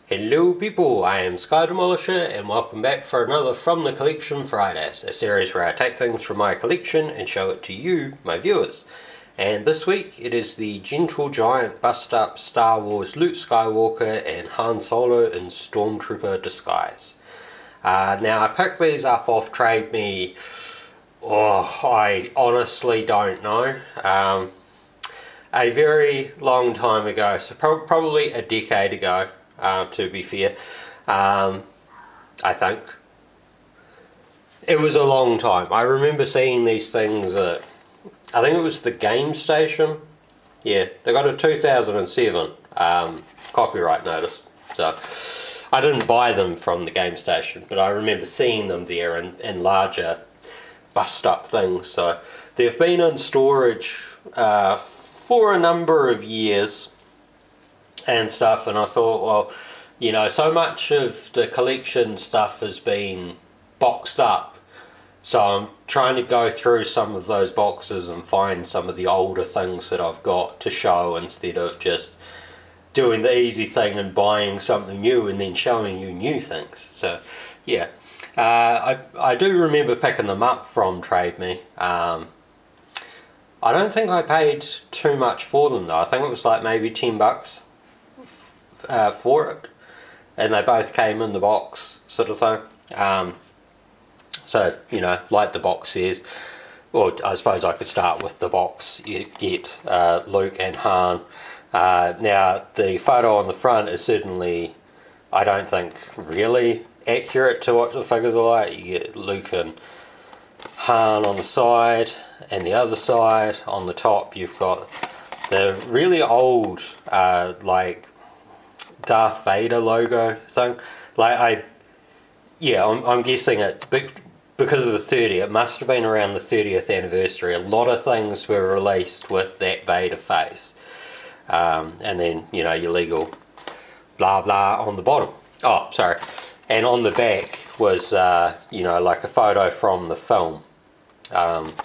Hello people, I am Sky Demolisher and welcome back for another From the Collection Fridays, a series where I take things from my collection and show it to you, my viewers. And this week it is the Gentle Giant bust up Star Wars Luke Skywalker and Han Solo in Stormtrooper disguise. Now I picked these up off Trade Me, I honestly don't know. A very long time ago, so probably a decade ago. To be fair, I think it was a long time. I remember seeing these things at, I think it was the Game Station. Yeah, they got a 2007 copyright notice, so I didn't buy them from the Game Station, but I remember seeing them there in larger bust up things. So they've been in storage for a number of years and stuff, and I thought, well, you know, so much of the collection stuff has been boxed up, so I'm trying to go through some of those boxes and find some of the older things that I've got to show, instead of just doing the easy thing and buying something new and then showing you new things. So yeah, I do remember picking them up from Trade Me. I don't think I paid too much for them though. I think it was like maybe $10 for it, and they both came in the box sort of thing. So, you know, like the box says, or I suppose I could start with the box. You get Luke and Han. Now the photo on the front is certainly, I don't think, really accurate to what the figures are like. You get Luke and Han on the side, and the other side on the top you've got the really old like Darth Vader logo thing. Like I'm guessing it's because of the 30. It must have been around the 30th anniversary. A lot of things were released with that Vader face, and then, you know, your legal blah blah on the bottom. Oh, sorry. And on the back was you know, like a photo from the film, and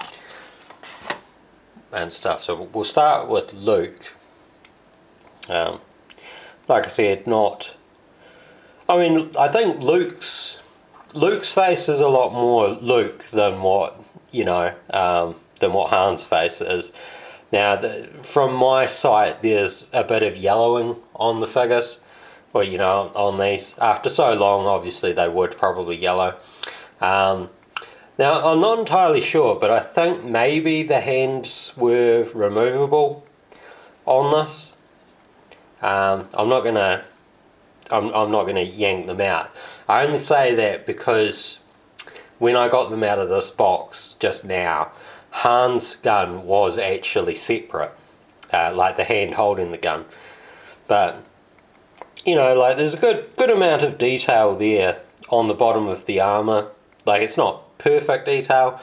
stuff. So we'll start with Luke. Like I said, not. I mean, I think Luke's face is a lot more Luke than what, you know, than what Han's face is. Now, from my sight, there's a bit of yellowing on the figures, or, you know, on these. After so long, obviously they would probably yellow. Now, I'm not entirely sure, but I think maybe the hands were removable on this. I'm not gonna yank them out. I only say that because when I got them out of this box just now, Han's gun was actually separate, like the hand holding the gun. But, you know, like, there's a good amount of detail there on the bottom of the armor. Like, it's not perfect detail,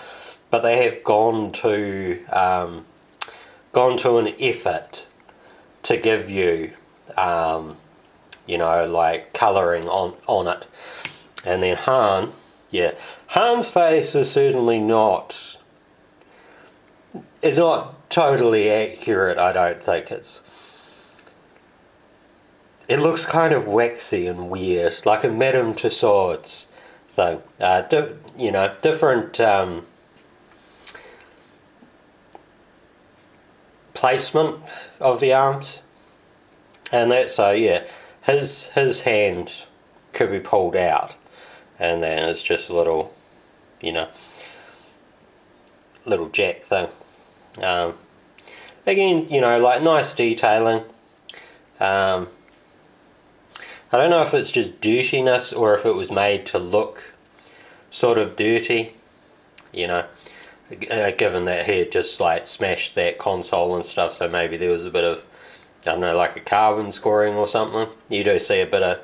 but they have gone to an effort to give you, you know, like colouring on it. And then Han, yeah, Han's face is certainly not, it's not totally accurate. I don't think it looks kind of waxy and weird, like a Madame Tussauds thing. You know, different placement of the arms. And that, so yeah, his hand could be pulled out, and then it's just a little, you know, little jack thing. Again, you know, like, nice detailing. I don't know if it's just dirtiness or if it was made to look sort of dirty, you know, given that he had just like smashed that console and stuff, so maybe there was a bit of, I don't know, like a carbon scoring or something. You do see a bit of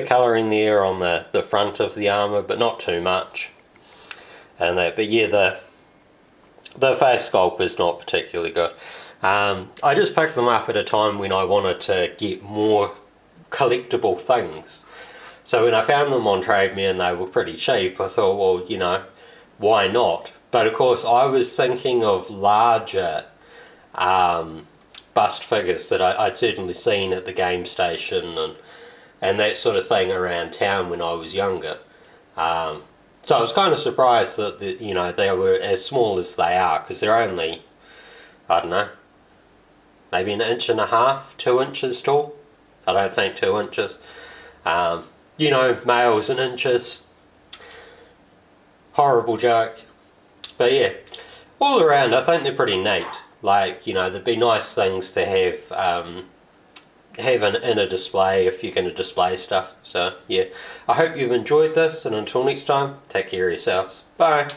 colouring there on the front of the armour, but not too much. And that, but yeah, the face sculpt is not particularly good. I just picked them up at a time when I wanted to get more collectible things. So when I found them on Trade Me and they were pretty cheap, I thought, well, you know, why not? But of course I was thinking of larger bust figures that I'd certainly seen at the Game Station and and that sort of thing around town when I was younger. So I was kind of surprised that they were as small as they are, because they're only, I don't know, maybe an inch and a half, 2 inches tall. I don't think 2 inches. Males in inches. Horrible joke. But yeah, all around I think they're pretty neat. Like, there'd be nice things to have in a display if you're going to display stuff. So yeah, I hope you've enjoyed this, and until next time, take care of yourselves. Bye.